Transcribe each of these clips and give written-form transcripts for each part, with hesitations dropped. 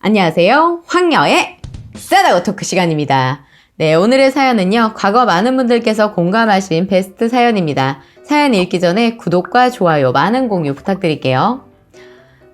안녕하세요. 황여의 싸다고 토크 시간입니다. 네, 오늘의 사연은요. 과거 많은 분들께서 공감하신 베스트 사연입니다. 사연 읽기 전에 구독과 좋아요, 많은 공유 부탁드릴게요.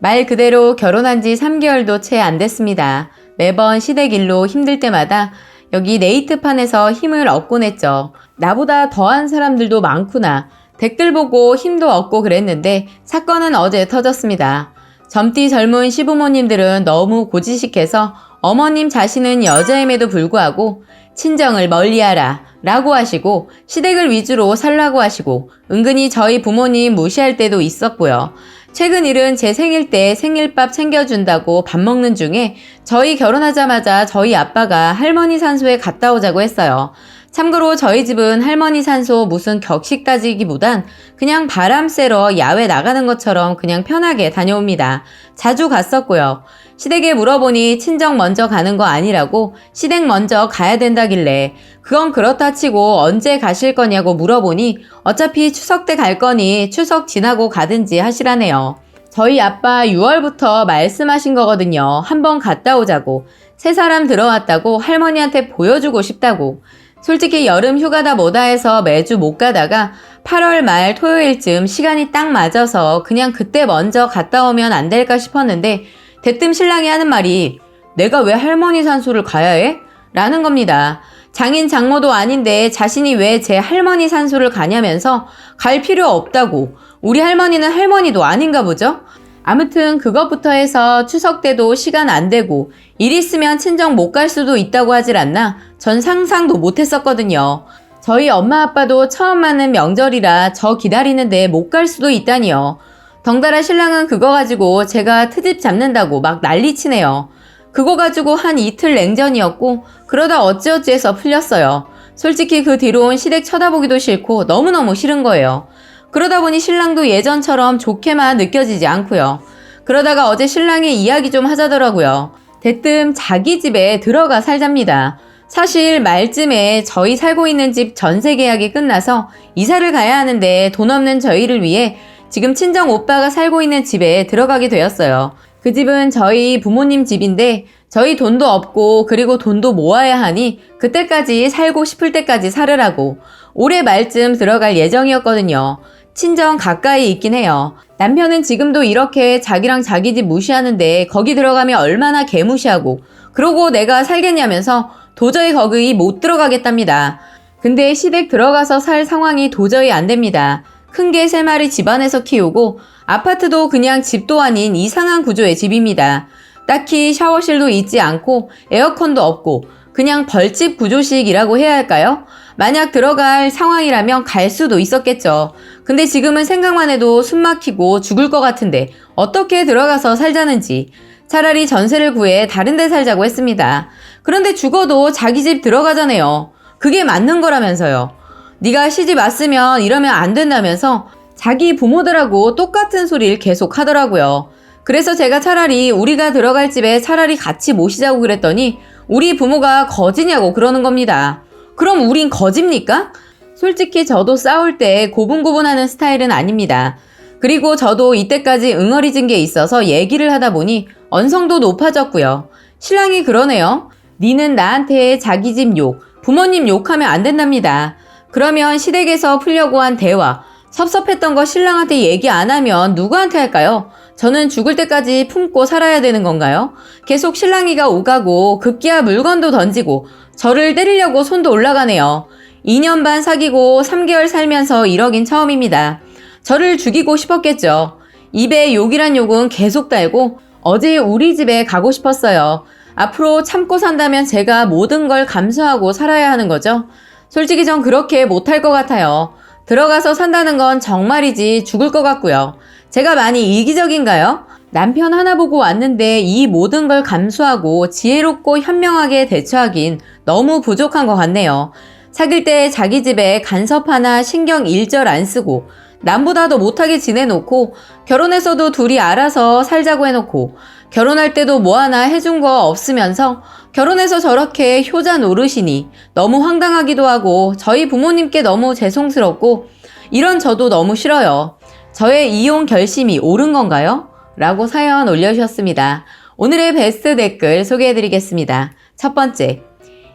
말 그대로 결혼한 지 3개월도 채 안 됐습니다. 매번 시댁 일로 힘들 때마다 여기 네이트판에서 힘을 얻곤 했죠. 나보다 더한 사람들도 많구나. 댓글 보고 힘도 얻고 그랬는데 사건은 어제 터졌습니다. 젊디 젊은 시부모님들은 너무 고지식해서 어머님 자신은 여자임에도 불구하고 친정을 멀리하라 라고 하시고 시댁을 위주로 살라고 하시고 은근히 저희 부모님 무시할 때도 있었고요. 최근 일은 제 생일 때 생일밥 챙겨준다고 밥 먹는 중에 저희 결혼하자마자 저희 아빠가 할머니 산소에 갔다 오자고 했어요. 참고로 저희 집은 할머니 산소 무슨 격식 따지기보단 그냥 바람 쐬러 야외 나가는 것처럼 그냥 편하게 다녀옵니다. 자주 갔었고요. 시댁에 물어보니 친정 먼저 가는 거 아니라고 시댁 먼저 가야 된다길래 그건 그렇다 치고 언제 가실 거냐고 물어보니 어차피 추석 때 갈 거니 추석 지나고 가든지 하시라네요. 저희 아빠 6월부터 말씀하신 거거든요. 한번 갔다 오자고. 세 사람 들어왔다고 할머니한테 보여주고 싶다고. 솔직히 여름 휴가다 뭐다 해서 매주 못 가다가 8월 말 토요일쯤 시간이 딱 맞아서 그냥 그때 먼저 갔다 오면 안 될까 싶었는데 대뜸 신랑이 하는 말이 내가 왜 할머니 산소를 가야 해? 라는 겁니다. 장인 장모도 아닌데 자신이 왜 제 할머니 산소를 가냐면서 갈 필요 없다고. 우리 할머니는 할머니도 아닌가 보죠? 아무튼 그것부터 해서 추석 때도 시간 안 되고 일 있으면 친정 못 갈 수도 있다고 하질 않나 전 상상도 못 했었거든요. 저희 엄마 아빠도 처음 맞는 명절이라 저 기다리는데 못 갈 수도 있다니요. 덩달아 신랑은 그거 가지고 제가 트집 잡는다고 막 난리치네요. 그거 가지고 한 이틀 냉전이었고 그러다 어찌어찌 해서 풀렸어요. 솔직히 그 뒤로는 시댁 쳐다보기도 싫고 너무너무 싫은 거예요. 그러다 보니 신랑도 예전처럼 좋게만 느껴지지 않고요. 그러다가 어제 신랑이 이야기 좀 하자더라고요. 대뜸 자기 집에 들어가 살잡니다. 사실 말쯤에 저희 살고 있는 집 전세 계약이 끝나서 이사를 가야 하는데 돈 없는 저희를 위해 지금 친정 오빠가 살고 있는 집에 들어가게 되었어요. 그 집은 저희 부모님 집인데 저희 돈도 없고 그리고 돈도 모아야 하니 그때까지 살고 싶을 때까지 살으라고 올해 말쯤 들어갈 예정이었거든요. 친정 가까이 있긴 해요. 남편은 지금도 이렇게 자기랑 자기 집 무시하는데 거기 들어가면 얼마나 개무시하고 그러고 내가 살겠냐면서 도저히 거기 못 들어가겠답니다. 근데 시댁 들어가서 살 상황이 도저히 안 됩니다. 큰 개 3마리 집안에서 키우고 아파트도 그냥 집도 아닌 이상한 구조의 집입니다. 딱히 샤워실도 있지 않고 에어컨도 없고 그냥 벌집 구조식이라고 해야 할까요? 만약 들어갈 상황이라면 갈 수도 있었겠죠. 근데 지금은 생각만 해도 숨 막히고 죽을 것 같은데 어떻게 들어가서 살자는지 차라리 전세를 구해 다른 데 살자고 했습니다. 그런데 죽어도 자기 집 들어가잖아요. 그게 맞는 거라면서요. 네가 시집 왔으면 이러면 안 된다면서 자기 부모들하고 똑같은 소리를 계속 하더라고요. 그래서 제가 차라리 우리가 들어갈 집에 차라리 같이 모시자고 그랬더니 우리 부모가 거지냐고 그러는 겁니다. 그럼 우린 거집니까? 솔직히 저도 싸울 때 고분고분하는 스타일은 아닙니다. 그리고 저도 이때까지 응어리진 게 있어서 얘기를 하다 보니 언성도 높아졌고요. 신랑이 그러네요. 니는 나한테 자기 집 욕, 부모님 욕하면 안 된답니다. 그러면 시댁에서 풀려고 한 대화, 섭섭했던 거 신랑한테 얘기 안 하면 누구한테 할까요? 저는 죽을 때까지 품고 살아야 되는 건가요? 계속 신랑이가 오가고 급기야 물건도 던지고 저를 때리려고 손도 올라가네요. 2년 반 사귀고 3개월 살면서 이러긴 처음입니다. 저를 죽이고 싶었겠죠. 입에 욕이란 욕은 계속 달고 어제 우리 집에 가고 싶었어요. 앞으로 참고 산다면 제가 모든 걸 감수하고 살아야 하는 거죠. 솔직히 전 그렇게 못할 것 같아요. 들어가서 산다는 건 정말이지 죽을 것 같고요. 제가 많이 이기적인가요? 남편 하나 보고 왔는데 이 모든 걸 감수하고 지혜롭고 현명하게 대처하긴 너무 부족한 것 같네요. 사귈 때 자기 집에 간섭 하나 신경 일절 안 쓰고 남보다도 못하게 지내놓고 결혼해서도 둘이 알아서 살자고 해놓고 결혼할 때도 뭐 하나 해준 거 없으면서 결혼해서 저렇게 효자 노릇이니 너무 황당하기도 하고 저희 부모님께 너무 죄송스럽고 이런 저도 너무 싫어요. 저의 이혼 결심이 옳은 건가요? 라고 사연 올려주셨습니다. 오늘의 베스트 댓글 소개해드리겠습니다. 첫 번째,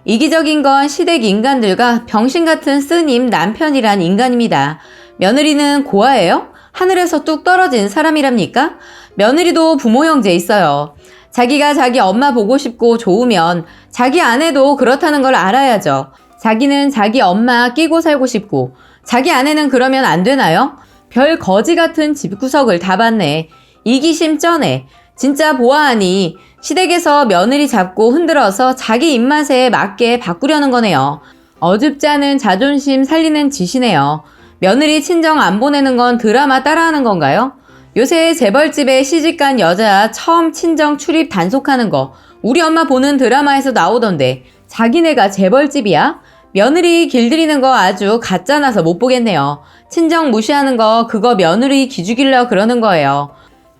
이기적인 건 시댁 인간들과 병신 같은 스님 남편이란 인간입니다. 며느리는 고아예요? 하늘에서 뚝 떨어진 사람이랍니까? 며느리도 부모 형제 있어요. 자기가 자기 엄마 보고 싶고 좋으면 자기 아내도 그렇다는 걸 알아야죠. 자기는 자기 엄마 끼고 살고 싶고 자기 아내는 그러면 안 되나요? 별 거지 같은 집구석을 다 봤네. 이기심 쩌네. 진짜 보아하니 시댁에서 며느리 잡고 흔들어서 자기 입맛에 맞게 바꾸려는 거네요. 어줍지 않은 자존심 살리는 짓이네요. 며느리 친정 안 보내는 건 드라마 따라하는 건가요? 요새 재벌집에 시집간 여자 처음 친정 출입 단속하는 거 우리 엄마 보는 드라마에서 나오던데 자기네가 재벌집이야? 며느리 길들이는 거 아주 가짜나서 못 보겠네요. 친정 무시하는 거 그거 며느리 기죽이려 그러는 거예요.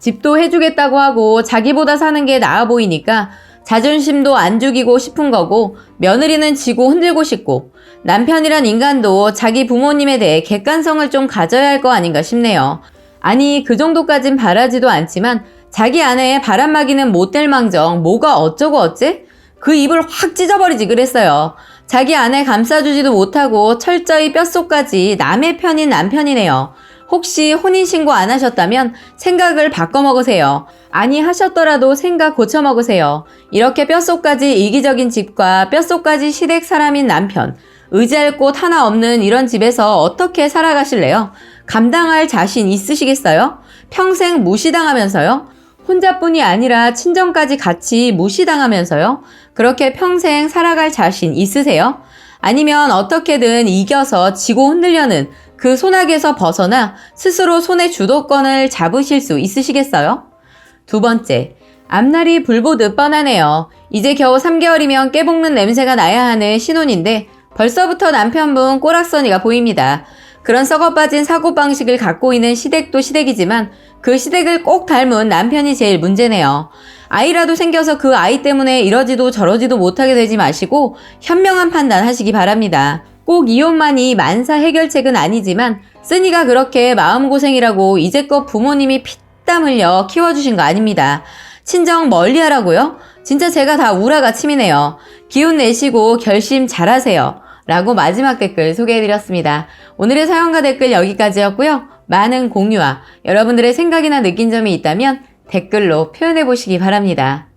집도 해주겠다고 하고 자기보다 사는 게 나아 보이니까 자존심도 안 죽이고 싶은 거고 며느리는 지고 흔들고 싶고 남편이란 인간도 자기 부모님에 대해 객관성을 좀 가져야 할 거 아닌가 싶네요. 아니 그 정도까진 바라지도 않지만 자기 아내의 바람막이는 못될 망정 뭐가 어쩌고 어째? 그 입을 확 찢어버리지 그랬어요. 자기 아내 감싸주지도 못하고 철저히 뼛속까지 남의 편인 남편이네요. 혹시 혼인신고 안 하셨다면 생각을 바꿔먹으세요. 아니 하셨더라도 생각 고쳐먹으세요. 이렇게 뼛속까지 이기적인 집과 뼛속까지 시댁 사람인 남편, 의지할 곳 하나 없는 이런 집에서 어떻게 살아가실래요? 감당할 자신 있으시겠어요? 평생 무시당하면서요? 혼자뿐이 아니라 친정까지 같이 무시당하면서요? 그렇게 평생 살아갈 자신 있으세요? 아니면 어떻게든 이겨서 지고 흔들려는 그 소낙에서 벗어나 스스로 손의 주도권을 잡으실 수 있으시겠어요? 두 번째, 앞날이 불보듯 뻔하네요. 이제 겨우 3개월이면 깨볶는 냄새가 나야 하는 신혼인데 벌써부터 남편분 꼬락서니가 보입니다. 그런 썩어빠진 사고방식을 갖고 있는 시댁도 시댁이지만 그 시댁을 꼭 닮은 남편이 제일 문제네요. 아이라도 생겨서 그 아이 때문에 이러지도 저러지도 못하게 되지 마시고 현명한 판단 하시기 바랍니다. 꼭 이혼만이 만사 해결책은 아니지만 쓰니가 그렇게 마음고생이라고 이제껏 부모님이 피땀 흘려 키워주신 거 아닙니다. 친정 멀리 하라고요? 진짜 제가 다 우라가 치미네요. 기운 내시고 결심 잘하세요. 라고 마지막 댓글 소개해드렸습니다. 오늘의 사연과 댓글 여기까지였고요. 많은 공유와 여러분들의 생각이나 느낀 점이 있다면 댓글로 표현해보시기 바랍니다.